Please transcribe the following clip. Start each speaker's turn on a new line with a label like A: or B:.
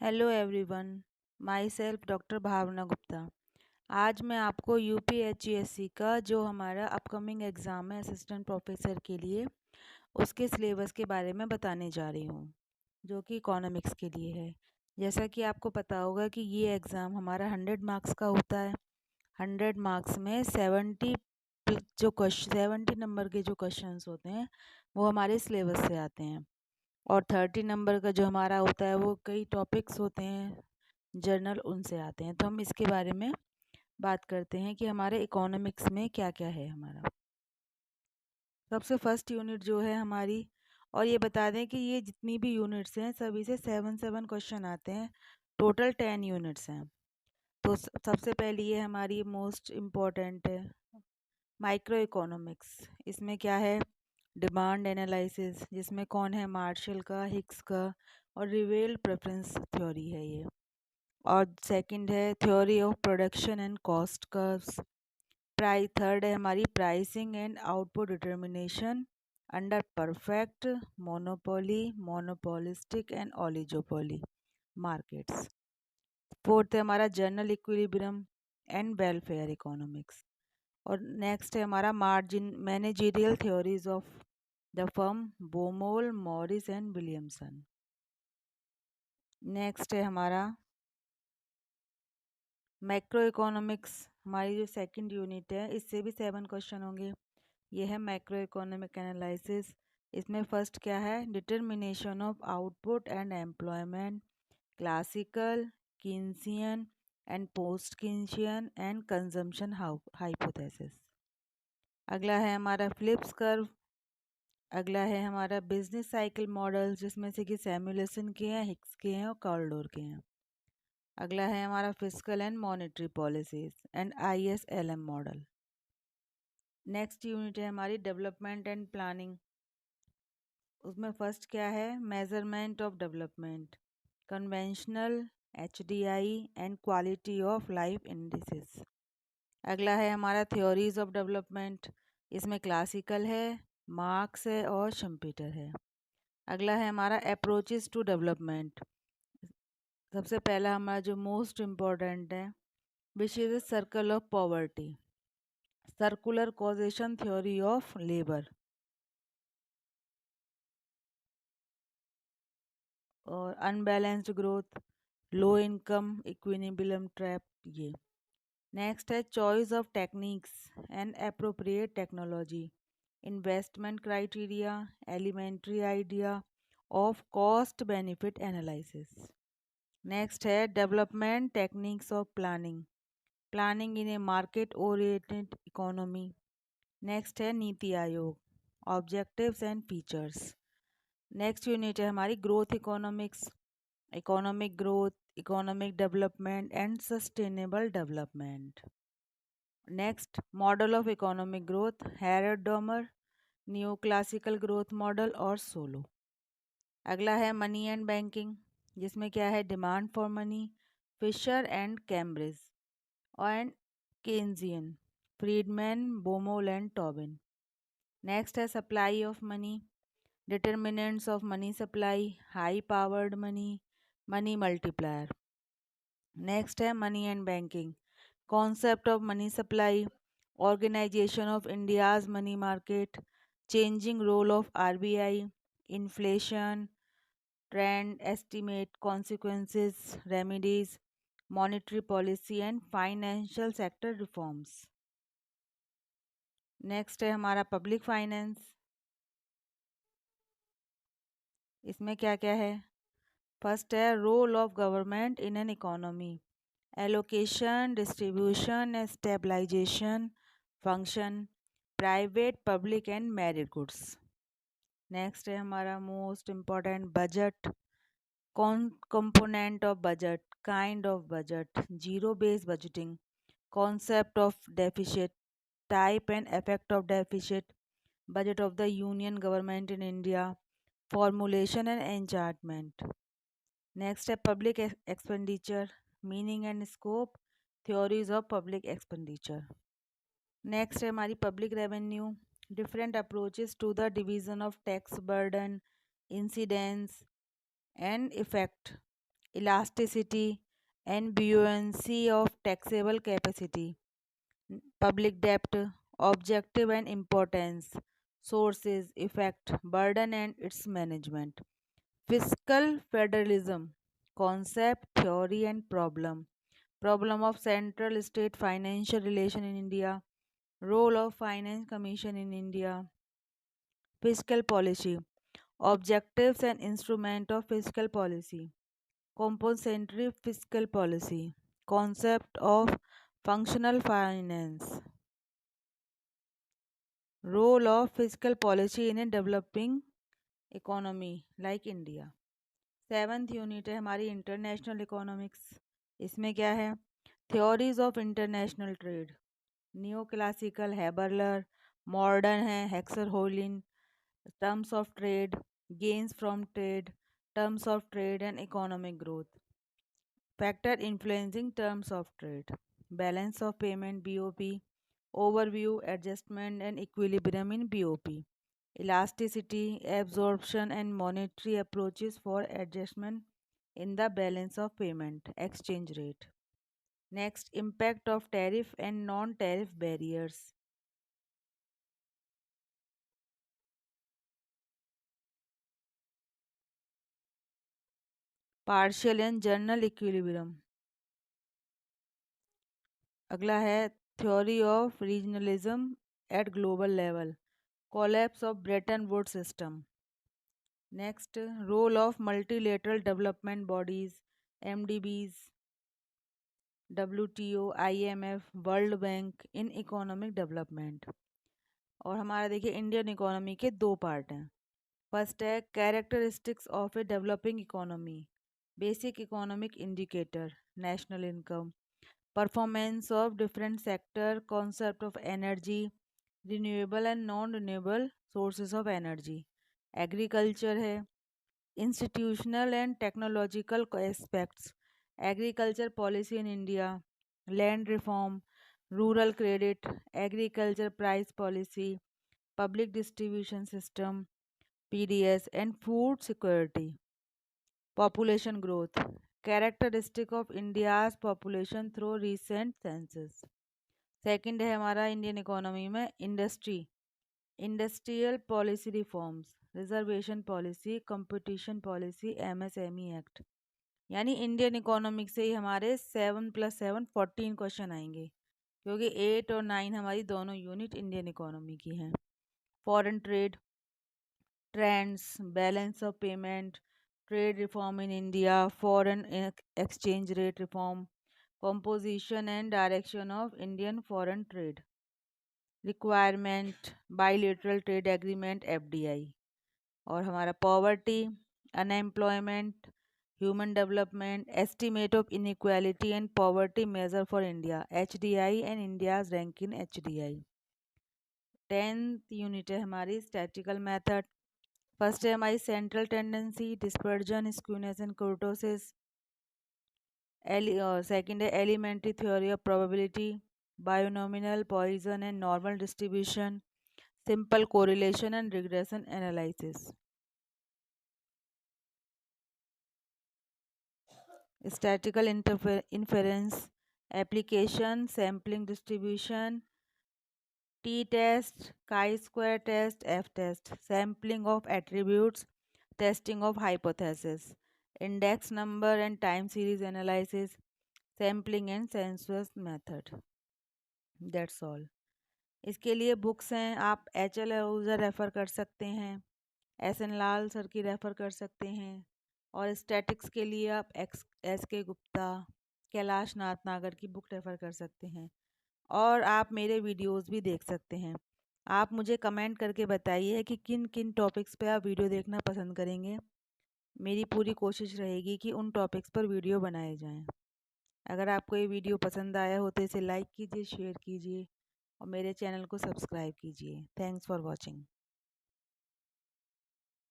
A: Hello everyone, myself doctor Bhavana Gupta. आज मैं आपको यूपीएचसीएससी का जो हमारा अपकमिंग एग्ज़ाम है असिस्टेंट प्रोफेसर के लिए, उसके सिलेबस के बारे में बताने जा रही हूँ, जो कि इकोनॉमिक्स के लिए है। जैसा कि आपको पता होगा कि ये एग्ज़ाम हमारा 100 मार्क्स का होता है। 100 मार्क्स में 70 नंबर के जो क्वेश्चंस होते हैं वो हमारे सिलेबस से आते हैं, और 30 नंबर का जो हमारा होता है वो कई टॉपिक्स होते हैं जर्नल, उनसे आते हैं। तो हम इसके बारे में बात करते हैं कि हमारे इकोनॉमिक्स में क्या क्या है हमारा। सबसे फर्स्ट यूनिट जो है हमारी, और ये बता दें कि ये जितनी भी यूनिट्स हैं सभी से 7 क्वेश्चन आते हैं। टोटल 10 यूनिट्स हैं। तो सबसे पहली ये हमारी मोस्ट इम्पॉर्टेंट है, माइक्रो इकोनॉमिक्स। इसमें क्या है, डिमांड एनालिसिस, जिसमें कौन है, मार्शल का, हिक्स का और रिवेल प्रेफरेंस थ्योरी है ये। और सेकंड है theory of production and cost curves. Third है हमारी pricing and output determination under perfect, monopoly, monopolistic and oligopoly markets. Fourth है हमारा general equilibrium and welfare economics. और नेक्स्ट है हमारा margin managerial theories of the firm, Baumol, Morris and Williamson. Next है हमारा macro economics, हमारी जो second unit है, इससे भी 7 क्वेश्चन होंगे। ये है मैक्रो इकोनॉमिक एनालिसिस। इसमें फर्स्ट क्या है, determination of output and employment, classical, Keynesian and post Keynesian and consumption hypothesis. अगला है हमारा फ्लिप्स कर्व। अगला है हमारा बिजनेस साइकिल मॉडल, जिसमें से कि सैमुलेशन के हैं, हिक्स के हैं और कार्लडोर के हैं। अगला है हमारा fiscal and monetary policies and ISLM model. Next unit है हमारी डेवलपमेंट एंड प्लानिंग। उसमें फर्स्ट क्या है, measurement of development, conventional, HDI and quality of life indices. अगला है हमारा थ्योरीज ऑफ डेवलपमेंट। इसमें क्लासिकल है, मार्क्स है और शम्पीटर है। अगला है हमारा अप्रोचेस टू डेवलपमेंट। सबसे पहला हमारा जो मोस्ट इम्पॉर्टेंट है, which is circle of poverty, circular causation theory of labour. और unbalanced growth, low income equilibrium trap, ये। नेक्स्ट है choice of techniques and appropriate technology, investment criteria, elementary idea of cost benefit analysis. Next है development techniques of planning, planning in a market oriented economy. Next है NITI Aayog, objectives and features. Next unit है हमारी growth economics, economic growth, economic development and sustainable development. Next model of economic growth, Harrod Domar, new classical growth model और Solow. अगला है money and banking, जिसमें क्या है, demand for money, Fisher and Cambridge and Keynesian, Friedman, Baumol and Tobin. Next है supply of money, determinants of money supply, high powered money, money multiplier. Next है money and banking, concept of money supply, organisation of India's money market, changing role of RBI, inflation, trend estimate, consequences, remedies, monetary policy and financial sector reforms. Next है हमारा public finance. इसमें क्या क्या है, first है role of government in an economy, allocation, distribution and stabilisation function, private, public and merit goods. Next है हमारा most important budget, कौन component of budget, kind of budget, zero based budgeting, concept of deficit, type and effect of deficit, budget of the union government in India, formulation and enactment. Next है public expenditure, meaning and scope, theories of public expenditure. Next है हमारी public revenue, different approaches to the division of tax burden, incidence and effect, elasticity and buoyancy of taxable capacity, public debt, objective and importance, sources, effect, burden and its management, fiscal federalism, concept, theory and problem of central state financial relation in India, role of finance commission in India, fiscal policy, objectives and instrument of fiscal policy, compensatory fiscal policy, concept of functional finance, role of fiscal policy in a developing economy like India. Seventh unit है हमारी international economics. इसमें क्या है? Theories of international trade, new classical है बर्लर, modern है Heckscher होलिन, terms of trade, gains from trade, terms of trade and economic growth, factor influencing terms of trade, balance of payment BOP, overview, adjustment and equilibrium in BOP, elasticity, absorption and monetary approaches for adjustment in the balance of payment, exchange rate. Next, impact of tariff and non-tariff barriers. Partial and general equilibrium. अगला है theory of regionalism at global level, collapse of Bretton Woods system. Next, role of multilateral development bodies, MDBs, WTO, IMF, world bank in economic development. और हमारा देखिए Indian economy के दो part हैं। First है characteristics of a developing economy, basic economic indicator, national income, performance of different sector, concept of energy, renewable and non renewable sources of energy, agriculture है, institutional and technological aspects, agriculture policy in India, land reform, rural credit, agriculture price policy, public distribution system PDS and food security, population growth, characteristic of India's population through recent census. Second है हमारा Indian economy में industry, industrial policy reforms, reservation policy, competition policy, MSME act. यानी Indian economic से ही हमारे 7+7 14 question आएंगे, क्योंकि 8 और 9 हमारी दोनों यूनिट इंडियन इकोनॉमी की हैं। Foreign trade, trends, balance of payment, trade reform in India, foreign exchange rate reform, composition and direction of Indian foreign trade, requirement, bilateral trade agreement FDI। और हमारा poverty, unemployment, human development, estimate of inequality and poverty measure for India HDI एंड India's rank in HDI। 10th unit है हमारी statistical method. First है हमारी central tendency, dispersion, skewness and kurtosis. Second है elementary theory of probability, binomial, Poisson and normal distribution, simple correlation and regression analysis. Statistical inference, application, sampling distribution, T test, chi square test, F test, sampling of attributes, testing of hypothesis, index number and time series analysis, sampling and census method. That's all. इसके लिए books हैं, आप HL user refer कर सकते हैं, SN लाल sir की refer कर सकते हैं, और स्टैटिक्स के लिए आप SK गुप्ता, कैलाश नाथ नागर की बुक रेफ़र कर सकते हैं। और आप मेरे वीडियोस भी देख सकते हैं। आप मुझे कमेंट करके बताइए कि किन किन टॉपिक्स पे आप वीडियो देखना पसंद करेंगे। मेरी पूरी कोशिश रहेगी कि उन टॉपिक्स पर वीडियो बनाए जाएं। अगर आपको ये वीडियो पसंद आया हो तो इसे लाइक कीजिए, शेयर कीजिए और मेरे चैनल को सब्सक्राइब कीजिए। Thanks for watching.